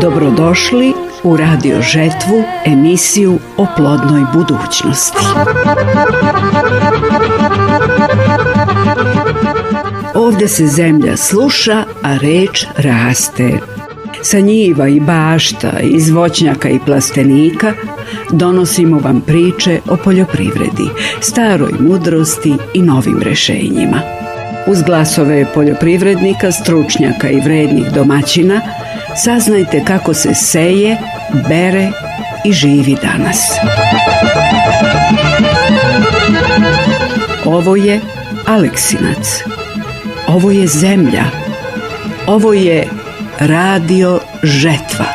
Dobrodošli u Radio Žetvu, emisiju o plodnoj budućnosti. Ovdje se zemlja sluša, a reč raste. Sa njiva i bašta, iz voćnjaka i plastenika donosimo vam priče o poljoprivredi, staroj mudrosti i novim rešenjima. Uz glasove poljoprivrednika, stručnjaka i vrednih domaćina saznajte kako se seje, bere i živi danas. Ovo je Aleksinac. Ovo je zemlja. Ovo je Radio Žetva.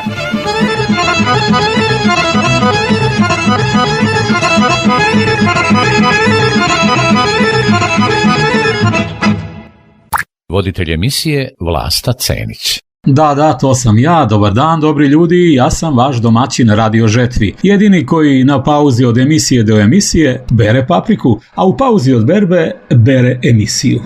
Voditelj emisije Vlasta Cenić. Da, to sam ja. Dobar dan, dobri ljudi. Ja sam vaš domaćin Radio Žetvi. Jedini koji na pauzi od emisije do emisije bere papriku, a u pauzi od berbe bere emisiju.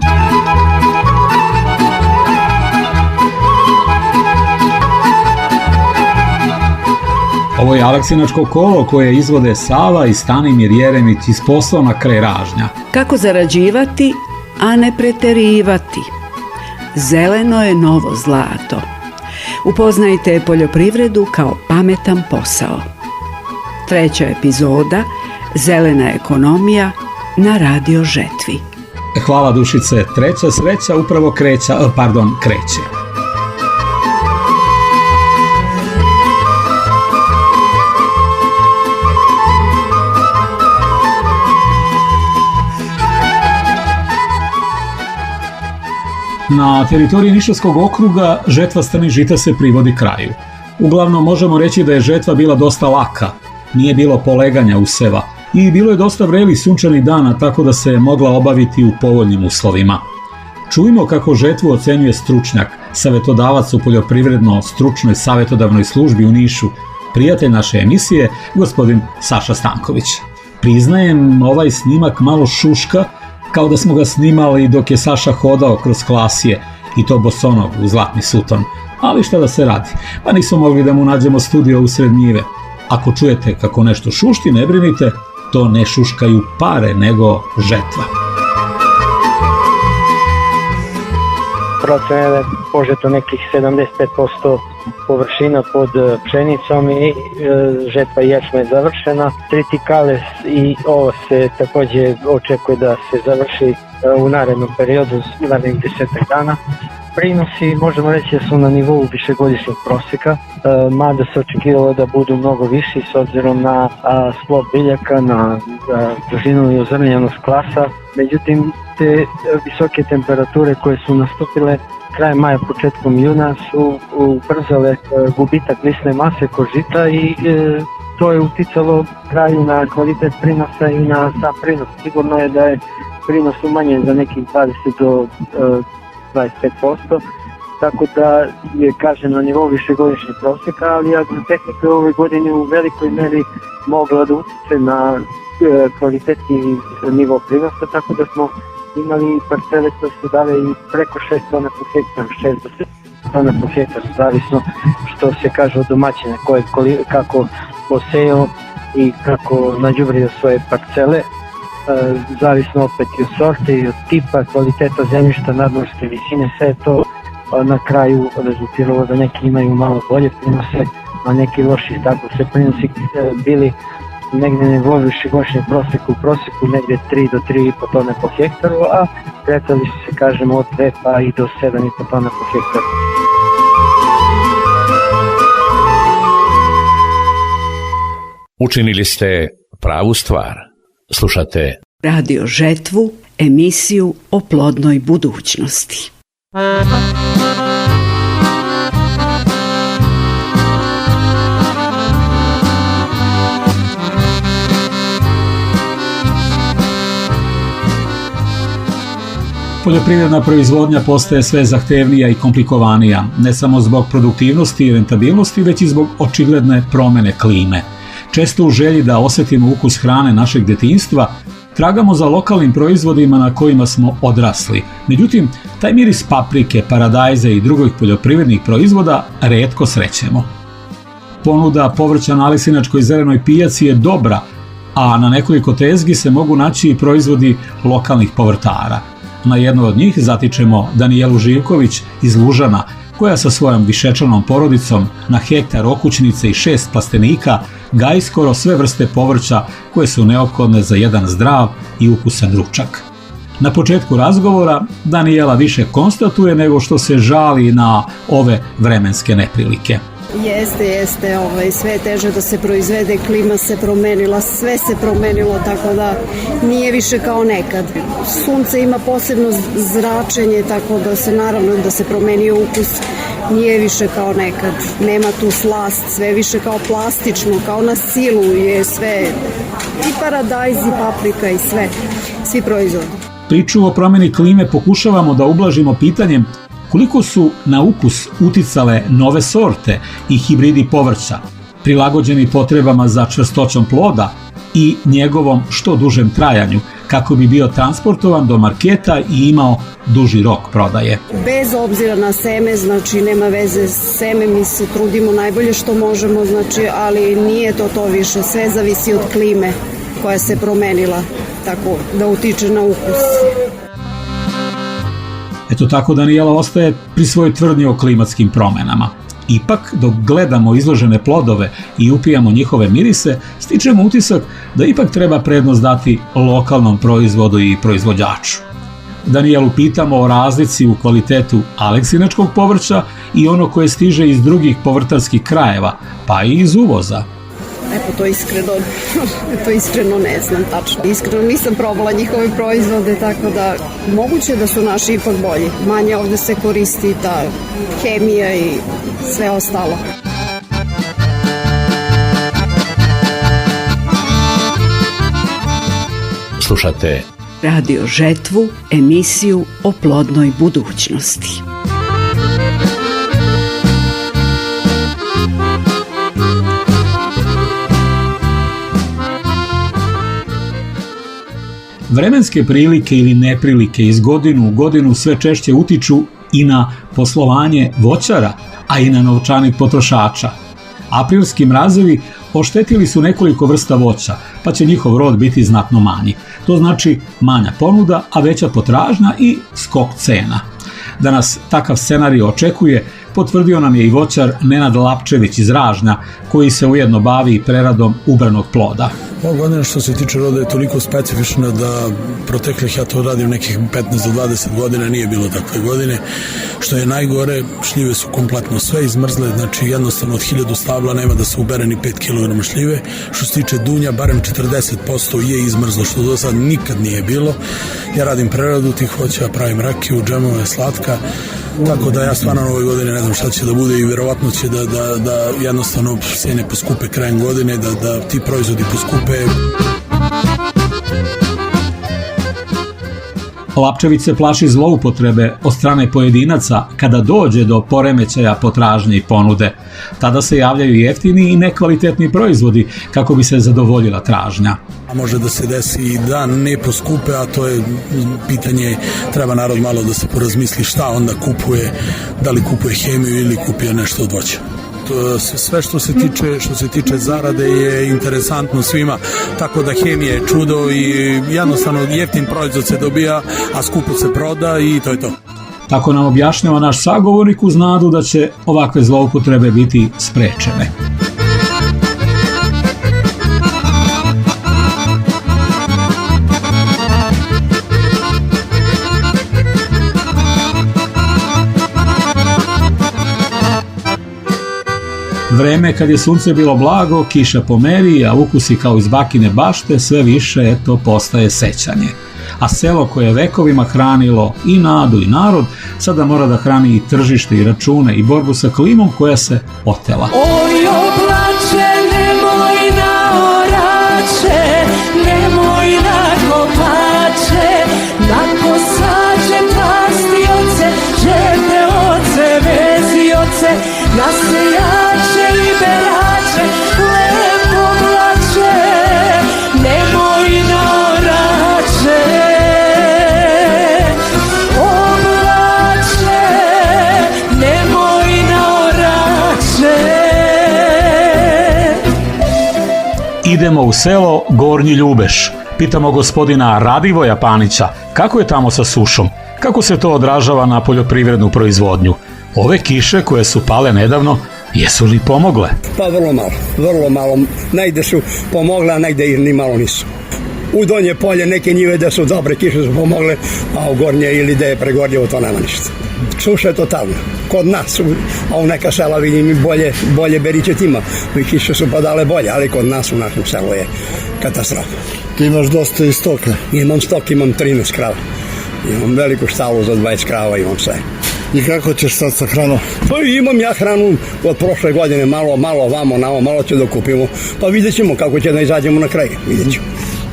Ovo je Aleksinačko kolo koje izvode Sava i Stanimir Jeremić iz Poslovna kraj Ražnja. Kako zarađivati, a ne preterivati? Zeleno je novo zlato. Upoznajte poljoprivredu kao pametan posao. 3. epizoda, Zelena ekonomija na Radio Žetvi. Hvala dušice, treća sreća upravo kreće. Na teritoriji Nišavskog okruga žetva strnih žita se privodi kraju. Uglavnom možemo reći da je žetva bila dosta laka, nije bilo poleganja useva i bilo je dosta vrelih sunčanih dana, tako da se mogla obaviti u povoljnim uslovima. Čujmo kako žetvu ocenjuje stručnjak, savjetodavac u poljoprivredno-stručnoj savjetodavnoj službi u Nišu, prijatelj naše emisije, gospodin Saša Stanković. Priznajem, ovaj snimak malo šuška, kao da smo ga snimali dok je Saša hodao kroz Klasije, i to bosonog u zlatni suton. Ali šta da se radi, pa nismo mogli da mu nađemo studio usred njive. Ako čujete kako nešto šušti, ne brinite, to ne šuškaju pare, nego žetva. Procena je da je požeto nekih 75% površina pod pšenicom i žetva ječma je završena. Tritikale i ovo se također očekuje da se završi u narednom periodu, narednih 10 dana. Prinosi možemo reći da su na nivou višegodišnjeg prosjeka, mada se očekivalo da budu mnogo viši s obzirom na slop biljaka, na dužinu i ozrnjenost klasa. Međutim, te visoke temperature koje su nastupile krajem maja, početkom juna su ubrzale gubitak lisne mase kod žita i to je uticalo kraju na kvalitet prinosa i na sam prinos. Sigurno je da je prinos umanjen za nekih 20 do 25%, tako da je, kažem, na nivou višegodišnjeg prosjeka, ali agrotehnika u ovoj godini u velikoj meri mogla da utiče na kvalitetni nivo prinosa, tako da smo imali parcele koje su dale i preko 6 tona po hektar, 6 do 7 tona po hektar, zavisno što se kaže od domaćine, kako posejao i kako nađubrio svoje parcele, zavisno opet i od sorte i od tipa, kvaliteta zemljišta, nadmorske visine, sve to na kraju rezultiralo da neki imaju malo bolje prinose, a neki loši, tako se prinosi bili negdje na nivou višegodišnjeg prosjeka, u prosjeku negdje 3 do 3,5 tone po hektaru, a kretali su se, kažemo, od 2 pa i do 7,5 tona po hektaru. Učinili ste pravu stvar. Slušate Radio Žetvu, emisiju o plodnoj budućnosti. Poljoprivredna proizvodnja postaje sve zahtevnija i komplikovanija, ne samo zbog produktivnosti i rentabilnosti, već i zbog očigledne promene klime. Često u želji da osjetimo ukus hrane našeg djetinjstva, tragamo za lokalnim proizvodima na kojima smo odrasli. Međutim, taj miris paprike, paradajza i drugih poljoprivrednih proizvoda rijetko srećemo. Ponuda povrća na Aleksinačkoj zelenoj pijaci je dobra, a na nekoliko tezgi se mogu naći i proizvodi lokalnih povrtara. Na jednu od njih zatičemo Danijelu Živković iz Lužana, koja sa svojom višečlanom porodicom na hektar okućnice i 6 plastenika gaji skoro sve vrste povrća koje su neophodne za jedan zdrav i ukusan ručak. Na početku razgovora Danijela više konstatuje nego što se žali na ove vremenske neprilike. Jeste, sve je teže da se proizvede, klima se promenila, sve se promenilo, tako da nije više kao nekad. Sunce ima posebno zračenje, tako da se naravno da se promenio ukus, nije više kao nekad. Nema tu slast, sve je više kao plastično, kao na silu je sve, i paradajz i paprika i sve, svi proizvodi. Priču o promjeni klime pokušavamo da ublažimo pitanjem koliko su na ukus uticale nove sorte i hibridi povrća, prilagođeni potrebama za čvrstoćom ploda i njegovom što dužem trajanju, kako bi bio transportovan do marketa i imao duži rok prodaje. Bez obzira na seme, znači nema veze s seme, mi se trudimo najbolje što možemo, znači, ali nije to više, sve zavisi od klime koja se promenila, tako da utiče na ukus. Eto tako Danijela ostaje pri svojoj tvrdnji o klimatskim promenama. Ipak, dok gledamo izložene plodove i upijamo njihove mirise, stičemo utisak da ipak treba prednost dati lokalnom proizvodu i proizvođaču. Danijelu pitamo o razlici u kvalitetu aleksinačkog povrća i ono koje stiže iz drugih povrtarskih krajeva, pa i iz uvoza. To iskreno ne znam tačno. Iskreno nisam probala njihove proizvode, tako da moguće da su naši ipak bolji. Manje ovde se koristi ta hemija i sve ostalo. Slušate Radio Žetvu, emisiju o plodnoj budućnosti. Vremenske prilike ili neprilike iz godinu u godinu sve češće utiču i na poslovanje voćara, a i na novčanik potrošača. Aprilski mrazevi oštetili su nekoliko vrsta voća, pa će njihov rod biti znatno manji. To znači manja ponuda, a veća potražnja i skok cena. Da nas takav scenarij očekuje, potvrdio nam je i voćar Nenad Lapčević iz Ražnja, koji se ujedno bavi preradom ubranog ploda. Ova godina što se tiče roda je toliko specifična da proteklih, ja to radim nekih 15 do 20 godina, nije bilo takve godine. Što je najgore, šljive su kompletno sve izmrzle, znači jednostavno od 1000 stabla nema da se ubere ni 5 kg šljive. Što se tiče dunja, barem 40% je izmrzlo, što do sad nikad nije bilo. Ja radim preradu tih voća, pravim rakiju, džemove, slatka, tako da ja stvarno ove godine ne znam šta će da bude i verovatno će da jednostavno cene poskupe krajem godine, da ti proizvodi poskupe. Lapčević se plaši zloupotrebe od strane pojedinaca kada dođe do poremećaja potražnje i ponude. Tada se javljaju jeftini i nekvalitetni proizvodi kako bi se zadovoljila tražnja. A može da se desi i da ne poskupe, a to je pitanje, treba narod malo da se porazmisli šta onda kupuje, da li kupuje hemiju ili kupuje nešto od voća. Sve što se tiče zarade je interesantno svima, tako da hemija je čudo i jednostavno jeftin proizvod se dobija, a skupo se proda i to je to. Tako nam objašnjava naš sagovornik uz nadu da će ovakve zloupotrebe biti sprečene. Vreme kad je sunce bilo blago, kiša pomeri, a ukusi kao iz bakine bašte sve više postaje sećanje. A selo koje je vekovima hranilo i nadu i narod, sada mora da hrani i tržište i račune i borbu sa klimom koja se otela. Oj, oblače, nemoj na orače, nemoj na kopače, na kosače, plastioce, žete oce, vezioce, na sejače i berače, lepo oblače, nemoj na orače. Oblače, nemoj na orače. Idemo u selo Gornji Ljubeš. Pitamo gospodina Radivoja Panića kako je tamo sa sušom, kako se to odražava na poljoprivrednu proizvodnju. Ove kiše koje su pale nedavno, jesu li pomogle? Pa vrlo malo. Negde su pomogle, a negde i ni malo nisu. U Donje polje neke njive da su dobre kiše su pomogle, a u Gornje ili da je pregorljivo to nema ništa. Suša je totalno. Kod nas, a u neka sela vidim i bolje beričet ima. I kiše su padale bolje, ali kod nas u našem selu je katastrofa. Ti imaš dosta i stoka? Imam stok, imam 13 krava. Imam veliku štalu za 20 krava, imam sve. I kako ćeš sad sa hranom? Pa imam ja hranu od prošle godine, malo vamo, malo ću da kupimo. Pa vidjet ćemo kako će da izađemo na kraj, vidjet ćemo.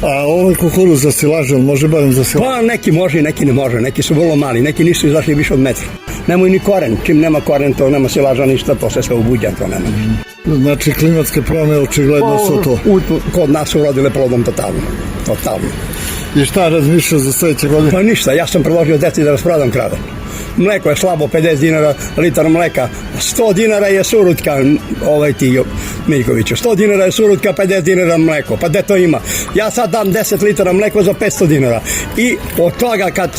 A ovaj kukuruz za silaže, može barem za silaže? Pa neki može, neki ne može, neki su vrlo mali, neki nisu izašli više od metra. Nemoj ni koren, čim nema koren, to nema silaža ništa, to se sve ubuđa, to nema ništa. Znači klimatske promjene očigledno su to? Kod nas su urodile plodom totalno. I šta razmišljaš za sledeće godine? Pa ništa, ja sam predložio deci da rasprodam krave. Mleko je slabo, 50 dinara litar mleka, 100 dinara je surutka, Miljkoviću, 100 dinara je surutka, 50 dinara mleko, pa gde to ima? Ja sad dam 10 litara mleko za 500 dinara i od toga kad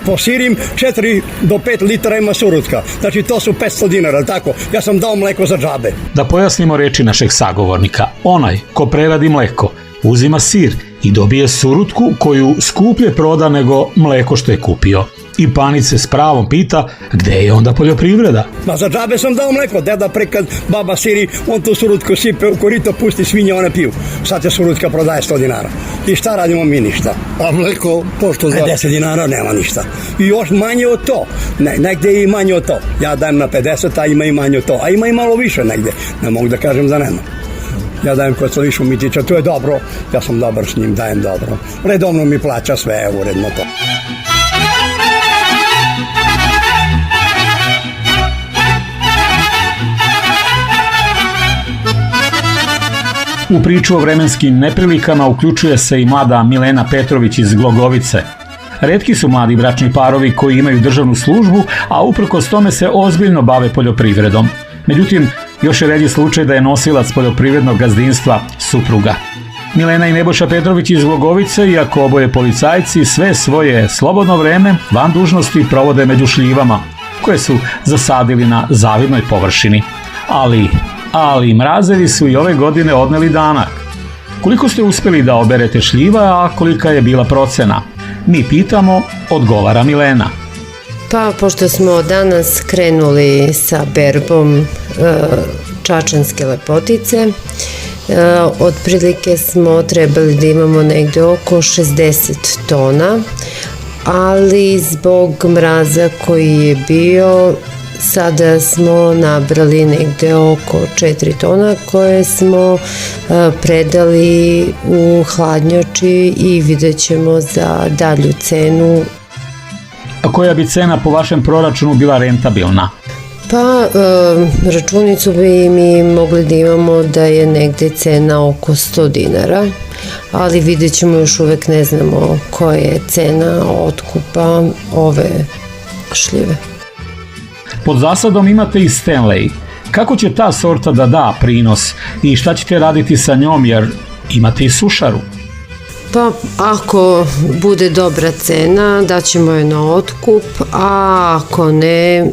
posirim 4 do 5 litara ima surutka, znači to su 500 dinara, tako? Ja sam dao mleko za džabe. Da pojasnimo reči našeg sagovornika, onaj ko preradi mleko uzima sir i dobije surutku koju skuplje proda nego mleko što je kupio. I Panić se s pravom pita gde je onda poljoprivreda. Ma za džabe sam dao mleko, deda prekad baba siri, on tu surutku sipe u korito, pusti svinje, one piju. Sad te surutka prodaje 100 dinara. I šta radimo mi? Ništa. A mleko pošto za? 10 dinara nema ništa. I još manje od to. Negde je i manje od to. Ja dajem na 50, a ima i manje od to. A ima i malo više negde. Ne mogu da kažem da nema. Ja dajem kod Slavišu Mitića, to je dobro. Ja sam dobar s njim, dajem dobro. Redovno mi plaća sve, uredno to. U priču o vremenskim neprilikama uključuje se i mlada Milena Petrović iz Glogovice. Retki su mladi bračni parovi koji imaju državnu službu, a uprkos tome se ozbiljno bave poljoprivredom. Međutim, još je ređi slučaj da je nosilac poljoprivrednog gazdinstva supruga. Milena i Nebojša Petrović iz Glogovice, iako oboje policajci, sve svoje slobodno vreme van dužnosti provode među šljivama, koje su zasadili na zavidnoj površini. Ali mrazevi su i ove godine odneli danak. Koliko ste uspeli da oberete šljiva, a kolika je bila procena? Mi pitamo, odgovara Milena. Pa, pošto smo danas krenuli sa berbom čačanske lepotice, otprilike smo trebali da imamo negde oko 60 tona, ali zbog mraza koji je bio, sada smo nabrali negde oko 4 tona koje smo predali u hladnjači i vidjet ćemo za dalju cenu. A koja bi cena po vašem proračunu bila rentabilna? Pa, računicu bi mi mogli da imamo da je negde cena oko 100 dinara, ali vidjet ćemo, još uvek ne znamo koja je cena otkupa ove šljive. Pod zasadom imate i Stanley. Kako će ta sorta da da prinos i šta ćete raditi sa njom, jer imate i sušaru? Pa, ako bude dobra cena, daćemo je na otkup, a ako ne,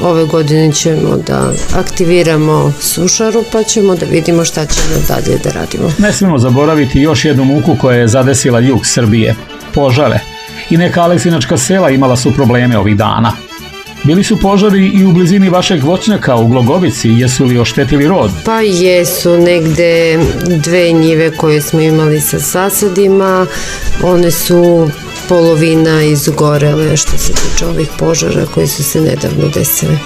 ove godine ćemo da aktiviramo sušaru, pa ćemo da vidimo šta ćemo dalje da radimo. Ne smemo zaboraviti još jednu muku koja je zadesila jug Srbije, požare. I neka aleksinačka sela imala su probleme ovih dana. Bili su požari i u blizini vašeg voćnjaka u Glogovici, jesu li oštetili rod? Pa jesu, negde 2 njive koje smo imali sa zasadima, one su polovina izgorele što se tiče ovih požara koji su se nedavno desili.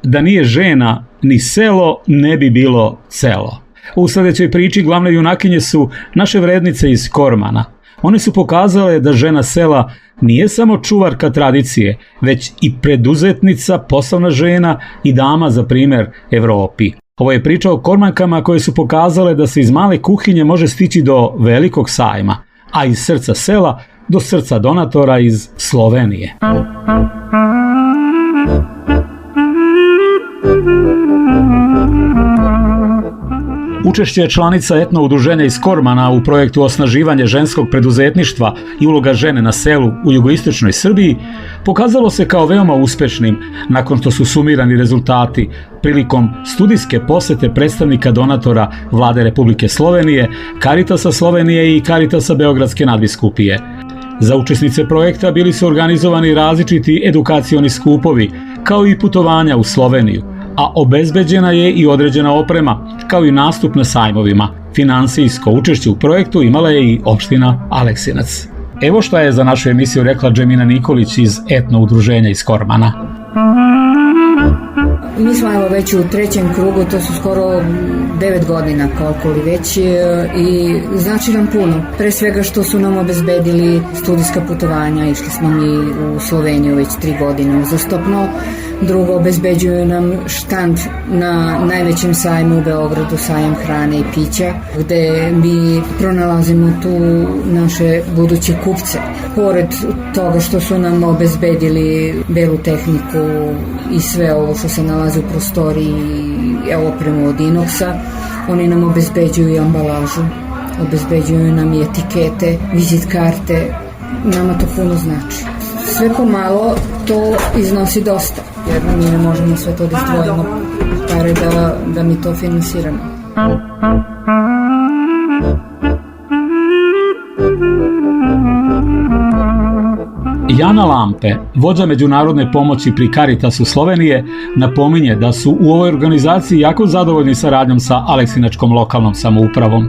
Da nije žena, ni selo ne bi bilo celo. U sledećoj priči glavne junakinje su naše vrednice iz Kormana. One su pokazale da žena sela nije samo čuvarka tradicije, već i preduzetnica, poslovna žena i dama za primer Evropi. Ovo je priča o Kormankama koje su pokazale da se iz male kuhinje može stići do velikog sajma, a iz srca sela do srca donatora iz Slovenije. Učešće članica etno udruženja iz Kormana u projektu osnaživanje ženskog preduzetništva i uloga žene na selu u jugoistočnoj Srbiji pokazalo se kao veoma uspešnim nakon što su sumirani rezultati prilikom studijske posete predstavnika donatora Vlade Republike Slovenije, Caritasa Slovenije i Caritasa Beogradske nadbiskupije. Za učesnice projekta bili su organizovani različiti edukacioni skupovi, kao i putovanja u Sloveniju, a obezbeđena je i određena oprema, kao i nastup na sajmovima. Finansijsko učešće u projektu imala je i opština Aleksinac. Evo šta je za našu emisiju rekla Džemina Nikolić iz etno udruženja iz Kormana. Mi smo evo već u trećem krugu, to su skoro 9 godina koliko li već i znači nam puno. Pre svega što su nam obezbedili studijska putovanja, išli smo mi u Sloveniju već 3 godine uzastopno. Drugo, obezbeđuju nam štand na najvećem sajmu u Beogradu, sajam hrane i pića, gde mi pronalazimo tu naše buduće kupce. Pored toga što su nam obezbedili belu tehniku i sve ovo što se nalazi u prostoriji i opremu od inoksa, oni nam obezbeđuju i ambalažu, obezbeđuju nam i etikete, vizit karte, nama to puno znači. Sve pomalo to iznosi dosta, jer mi ne možemo sve to da izdvojimo pare da mi to finansiramo. Jana Lampe, vođa međunarodne pomoći pri Caritasu Slovenije, napominje da su u ovoj organizaciji jako zadovoljni saradnjom sa Aleksinačkom lokalnom samoupravom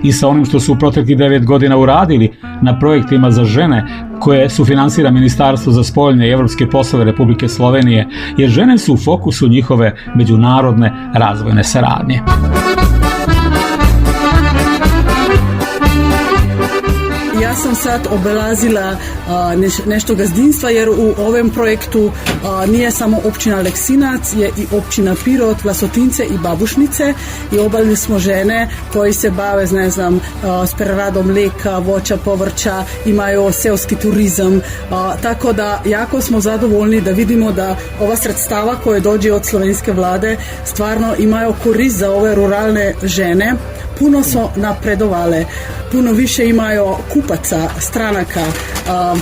i sa onim što su u proteklih 9 godina uradili na projektima za žene koje sufinansira Ministarstvo za spoljne i evropske poslove Republike Slovenije, jer žene su u fokusu njihove međunarodne razvojne saradnje. Ja sam sad obilazila nešto gazdinstva, jer u ovom projektu nije samo općina Aleksinac, je i općina Pirot, Vlasotince i Babušnice i obavili smo žene koji se bave, s preradom mlijeka, voća, povrća, imaju seoski turizam, tako da jako smo zadovoljni da vidimo da ova sredstava koje dođe od slovenske vlade stvarno imaju korist za ove ruralne žene. Puno su napredovale, puno više imaju kupaca, stranaka,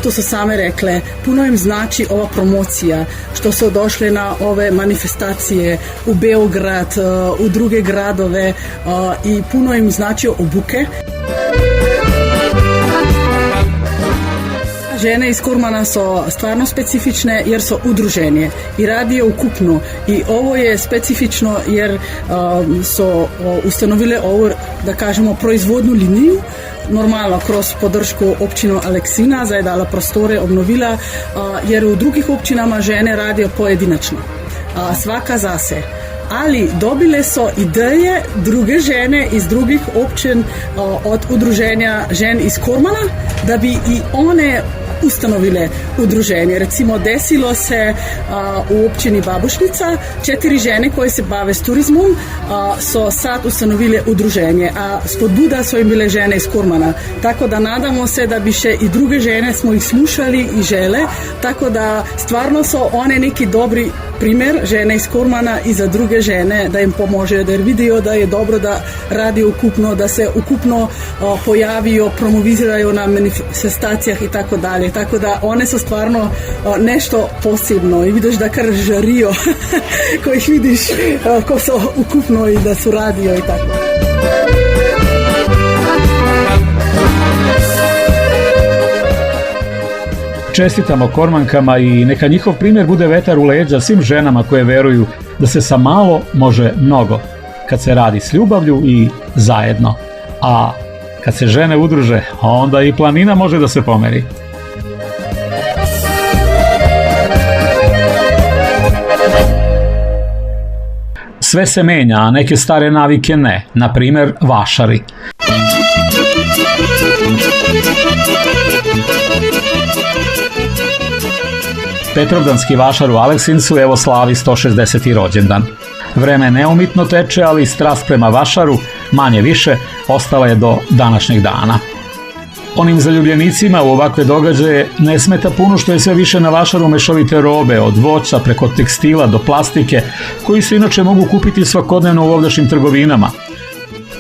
to su same rekle, puno im znači ova promocija, što su došle na ove manifestacije u Beograd, u druge gradove i puno im znači obuke. Žene iz Kormana su stvarno specifične jer su udruženje i radi ukupno i ovo je specifično jer su ustanovile ovo, da kažemo, proizvodnu liniju, normalno kroz podršku općinu Aleksina, je dala prostore, obnovila, jer u drugih općinama žene radi pojedinačno, svaka za se. Ali dobile su ideje druge žene iz drugih općin od udruženja žen iz Kormana da bi i one ustanovile udruženje. Recimo, desilo se u općini Babušnica 4 žene koje se bave s turizmom su sad ustanovile udruženje, a spodbuda su im bile žene iz Kormana. Tako da nadamo se da bi še i druge žene smo ih slušali i žele, tako da stvarno su one neki dobri primjer žene iz Kormana i za druge žene da im pomože, da vidio da je dobro da radi ukupno, da se ukupno pojavio, promoviziraju na manifestacijah i tako dalje. Tako da one su stvarno nešto posebno i vidiš da kar žarijo ko ih vidiš ko su ukupno i da su radio i tako. Čestitamo Kormankama i neka njihov primjer bude vetar u leđa svim ženama koje veruju da se sa malo može mnogo, kad se radi s ljubavlju i zajedno. A kad se žene udruže, onda i planina može da se pomeri. Sve se menja, a neke stare navike ne, na primjer vašari. Petrovdanski vašar u Aleksincu evo slavi 160. rođendan. Vreme neumitno teče, ali strast prema vašaru, manje više, ostala je do današnjeg dana. Onim zaljubljenicima u ovakve događaje ne smeta puno što je sve više na vašaru mešovite robe, od voća preko tekstila do plastike, koji se inače mogu kupiti svakodnevno u ovdašnjim trgovinama.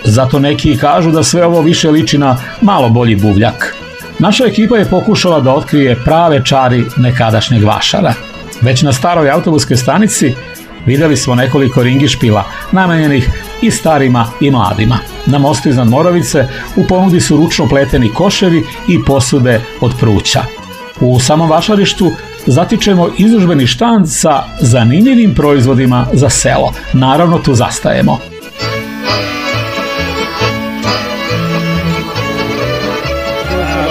Zato neki i kažu da sve ovo više liči na malo bolji buvljak. Naša ekipa je pokušala da otkrije prave čari nekadašnjeg vašara. Već na staroj autobuskoj stanici vidjeli smo nekoliko ringišpila, namenjenih i starima i mladima. Na mostu iznad Morovice u ponudi su ručno pleteni koševi i posude od pruća. U samom vašarištu zatičemo izložbeni štand sa zanimljivim proizvodima za selo. Naravno, tu zastajemo.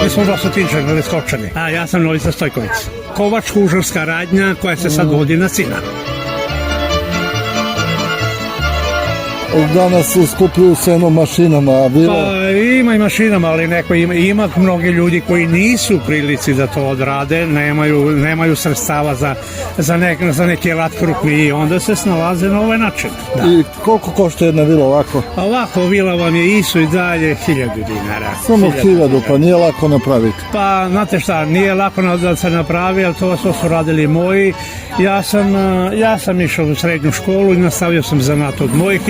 Mi smo Vlasotinčani, Leskočani, a ja sam Novica Stojković. Kovačko-užarska radnja koja se sad vodi na Cina. Danas skupljuju seno mašinama, a bilo... Pa ima i mašinama, ali ima mnogi ljudi koji nisu u prilici da to odrade, nemaju sredstava za neki rat krupni i onda se snalaze na ovaj način. Da. I koliko košta jedna vila ovako? Ovako vila vam je isto i dalje 1000 dinara. Samo 1000, pa nije lako napraviti. Pa znate šta, nije lako da se napravi, ali to su radili moji. Ja sam išao u srednju školu i nastavio sam zanat od mojih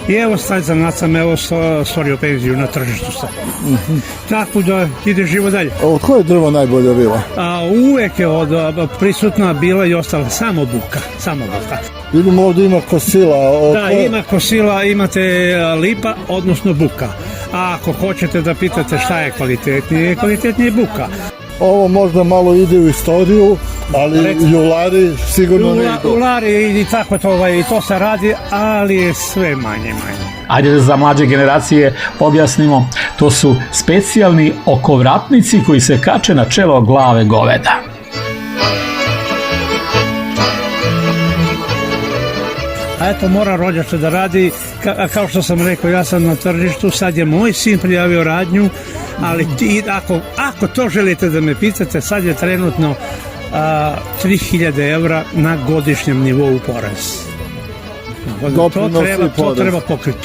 i evo taj zanat sam stvorio penziju na tržištu sad. Tako da ide živo dalje. Od koje drvo najbolja vila? Uvek je prisutna bila i ostala samo buka. Vidimo ovdje ima kosila. Da, ima kosila, imate lipa, odnosno buka. A ako hoćete da pitate šta je kvalitetnije, kvalitetnije je buka. Ovo možda malo ide u istoriju, ali julari sigurno ne idu. Julari i tako to se radi, ali je sve manje. Ajde da za mlađe generacije objasnimo, to su specijalni okovratnici koji se kače na čelo glave goveda. A eto, mora rođače da radi, kao što sam rekao, ja sam na tržištu, sad je moj sin prijavio radnju, ali ako to želite da me pitate, sad je trenutno 3000 evra na godišnjem nivou porez. To treba pokriti.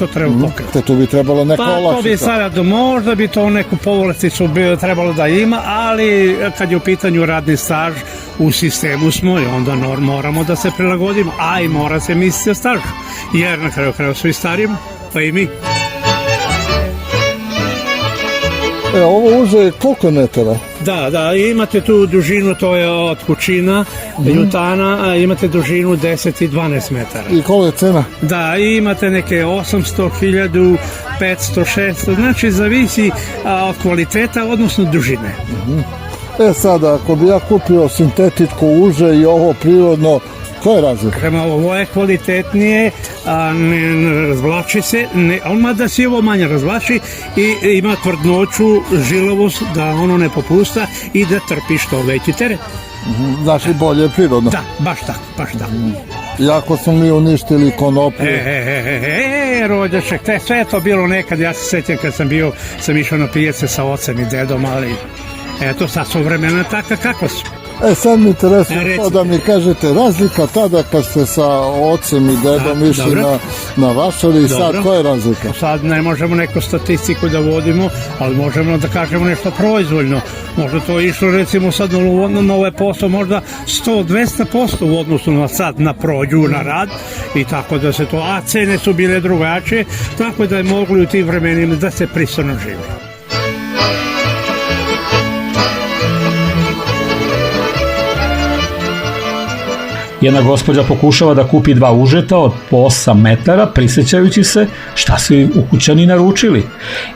To bi trebalo neko olakšiti. To bi sada, možda bi to neku povlasticu trebalo da ima, ali kad je u pitanju radni staž, u sistemu smo i onda moramo da se prilagodimo, a i mora se misliti o stažu, jer na kraju kraja svi starimo, pa i mi. Ovo uže je koliko metara? Da, imate tu dužinu, to je od kućina, jutana, imate dužinu 10 i 12 metara. I koliko je cena? Da, imate neke 800, 1000, 500, 600, znači zavisi od kvaliteta, odnosno dužine. Sada, ako bi ja kupio sintetičko uže i ovo prirodno, koja je razlika? Ovo je kvalitetnije, ne razvlači se, mada se ovo manje razvlači i ima tvrdnoću, žilavost, da ono ne popusta i da trpi što veći teret. Znači bolje prirodno? Da, baš tako. Iako smo mi uništili konoplju. Rođaček, sve je to bilo nekad, ja se sjećam kad sam išao na pijace sa ocem i dedom, ali eto sad su vremena taka kakva su. Sad mi interesuje to da mi kažete razlika tada kad ste sa ocem i dedom išli na vašar i sad koja je razlika? Sad ne možemo neku statistiku da vodimo, ali možemo da kažemo nešto proizvoljno. Možda to je išlo recimo sad na ovaj posao možda 100-200% u odnosu na sad na prođu, na rad i tako da se to, a cene su bile drugačije, tako da je mogli u tim vremenima da se pristojno živi. Jedna gospođa pokušava da kupi 2 užeta od po 8 metara, prisjećajući se šta su im ukućani naručili.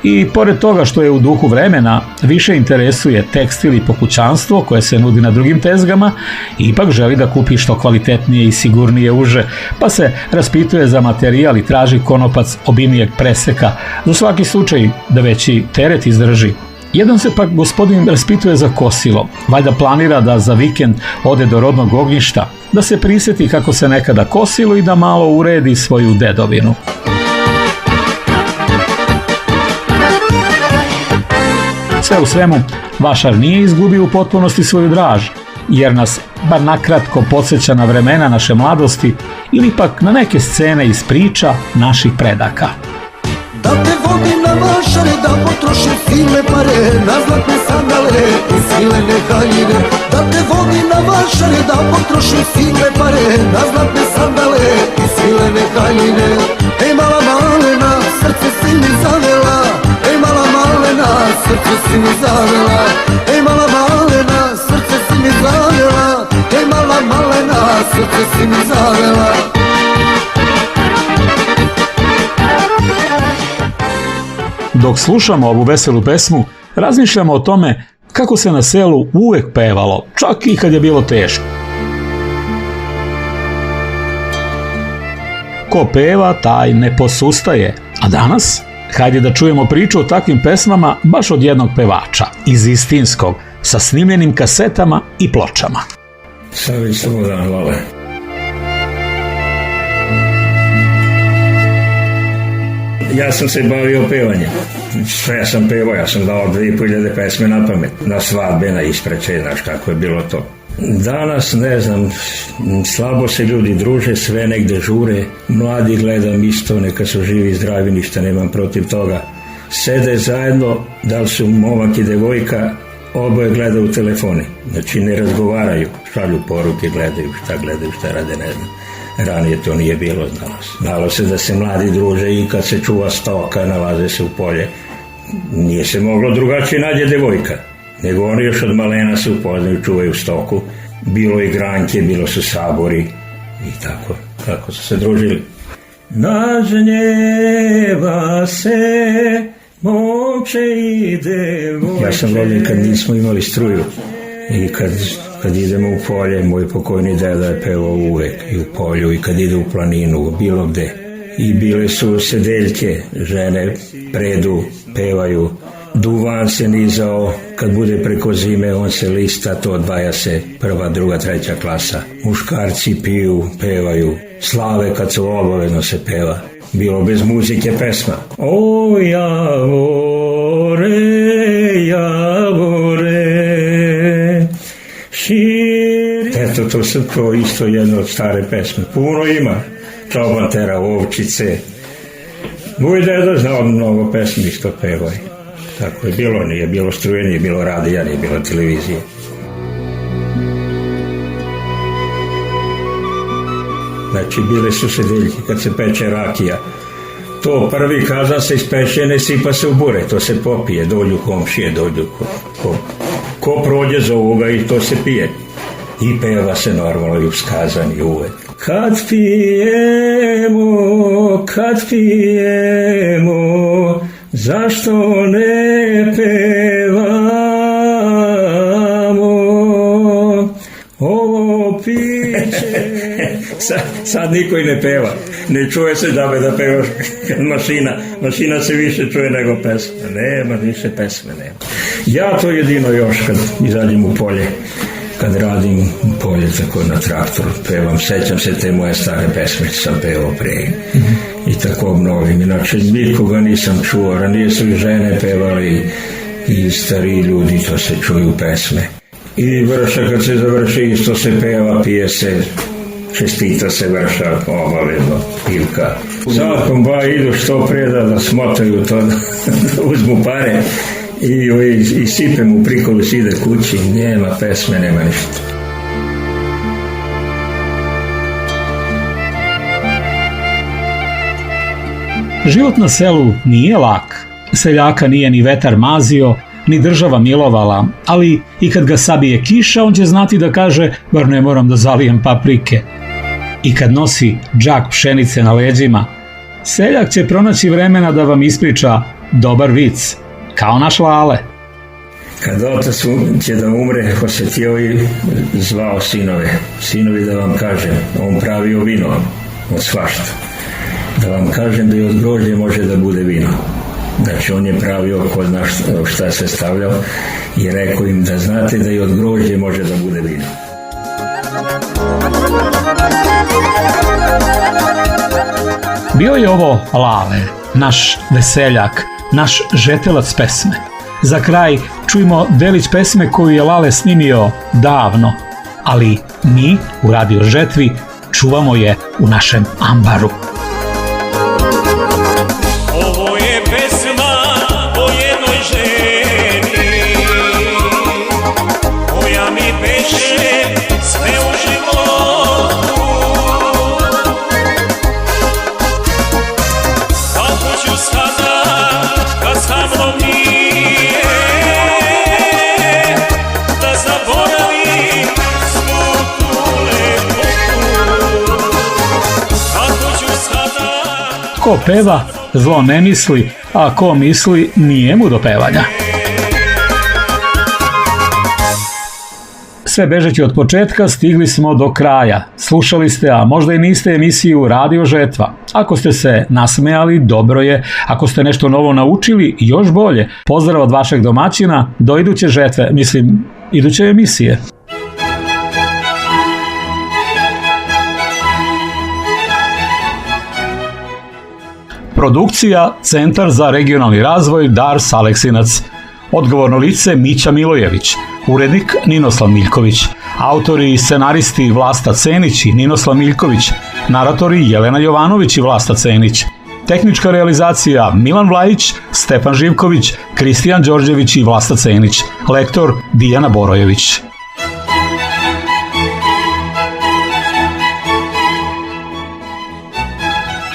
I pored toga što je u duhu vremena više interesuje tekstil i pokućanstvo koje se nudi na drugim tezgama, ipak želi da kupi što kvalitetnije i sigurnije uže, pa se raspituje za materijal i traži konopac obimnijeg preseka, za svaki slučaj da veći teret izdrži. Jedan se pak gospodin raspituje za kosilo, valjda planira da za vikend ode do rodnog ognjišta, da se prisjeti kako se nekada kosilo i da malo uredi svoju dedovinu. Sve u svemu, vašar nije izgubio u potpunosti svoju draž, jer nas bar nakratko podsjeća na vremena naše mladosti ili pak na neke scene iz priča naših predaka. Da te vodi na vašare, da potroši fine pare, na zlatne haljine, da te vodi na vašare, da potroši silne pare na zlatne sandale i svilene haljine. Ej mala malena, srce si mi zavela, ej mala malena, srce si mi zavela, ej mala malena, srce si mi zavela, ej mala malena, srce si mi zavela. Dok slušamo ovu veselu pesmu, razmišljamo o tome kako se na selu uvek pevalo, čak i kad je bilo teško. Ko peva, taj ne posustaje. A danas, hajde da čujemo priču o takvim pesmama baš od jednog pevača, iz Istinskog, sa snimljenim kasetama i pločama. Savić Slobodan Lale. Ja sam se bavio pevanjem. Sve sam pevao, ja sam dao 2500 pesme na pamet. Na svadbe, na ispreče, znaš kako je bilo to. Danas, ne znam, slabo se ljudi druže, sve negde žure. Mladi gledam isto, neka su živi i zdravi, ništa nemam protiv toga. Sede zajedno, da li su momak i devojka, oboje gledaju u telefoni. Znači ne razgovaraju, šalju poruke, gledaju, šta rade, ne znam. Ranije to nije bilo, znalo se da se mladi druže i kad se čuva stoka, nalaze se u polje. Nije se moglo drugačije nađe devojka, nego oni još od malena se upoznaju, čuvaju stoku. Bilo i granke, bilo su sabori i tako su se družili. Nažnjeva se momče i devojče. Ja sam rođen kad nismo imali struju i kad idemo u polje, moj pokojni deda je pevao uvek i u polju i kad ide u planinu, bilo gde. I bile su sedeljke, žene predu, pevaju. Duvan se nizao, kad bude preko zime, on se lista, to odvaja se prva, druga, treća klasa. Muškarci piju, pevaju. Slave kad su obavezno se peva. Bilo bez muzike pesma. O javore, eto, to su to isto jedno od stare pesme. Puno ima. Čoban tera ovčice. Moj deda znao mnogo pesmi što pevaj. Tako je bilo, nije bilo struje, nije bilo radija, nije bilo televizije. Znači, bile su sedeljke kad se peče rakija. To prvi kazan se ispeče, ne sipa se u bure, to se popije, dođu komšije, ko prođe za ovoga i to se pije. I peva se normalno i uz kazan i uvek. Kad pijemo, zašto ne pevamo? Ovo piće... Sad niko i ne peva. Ne čuje se da pevaš mašina se više čuje nego pesma. Nema više pesme, nema. Ja to jedino još kad izađem u polje, kad radim u polje tako na traktoru, pevam, sećam se te moje stare pesme, sam pevao pre i tako mnogim. Inače, nikoga nisam čuo, ranije su i žene pevali i stari ljudi, to se čuju pesme. I vrša kad se završi, isto se peva, pije se, čestita se vrša, obavezno, pivka. Zakon idu što pre da smotaju to, da uzmu pare i sipe mu prikolu si ide kući, nema pesme, nema ništa. Život na selu nije lak. Seljaka nije ni vetar mazio, ni država milovala, ali i kad ga sabije kiša, on će znati da kaže, bar ne moram da zalijem paprike. I kad nosi džak pšenice na leđima, seljak će pronaći vremena da vam ispriča dobar vic, kao naš Lale. Kad otac će da umre, osjetio i zvao sinove. Sinovi, da vam kažem, on pravio vino od svašta. Da vam kažem da i od grožđe može da bude vino. Znači, on je pravio ko zna šta se stavljao i rekao im da znate da i od grožđe može da bude vino. Bio je ovo Lale, naš veseljak, naš žetelac pesme. Za kraj čujmo delić pesme koju je Lale snimio davno, ali mi u Radio Žetvi čuvamo je u našem ambaru. Ovo je pesma o jednoj ženi koja Ko peva, zlo ne misli, a ko misli, nije mu do pevanja. Sve bežeći od početka, stigli smo do kraja. Slušali ste, a možda i niste, emisiju Radio Žetva. Ako ste se nasmejali, dobro je. Ako ste nešto novo naučili, još bolje. Pozdrav od vašeg domaćina, do iduće žetve, iduće emisije. Produkcija Centar za regionalni razvoj Dars Aleksinac. Odgovorno lice Mića Milojević. Urednik Ninoslav Miljković. Autori i scenaristi Vlasta Cenić i Ninoslav Miljković. Naratori Jelena Jovanović i Vlasta Cenić. Tehnička realizacija Milan Vlajić, Stefan Živković, Kristijan Đorđević i Vlasta Cenić. Lektor Dijana Borojević.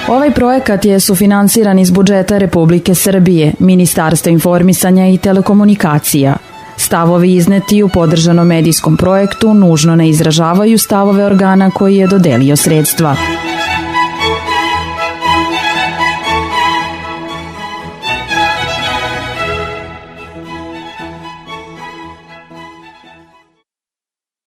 Ovaj projekat je sufinansiran iz budžeta Republike Srbije, Ministarstva informisanja i telekomunikacija. Stavovi izneti u podržanom medijskom projektu nužno ne izražavaju stavove organa koji je dodelio sredstva.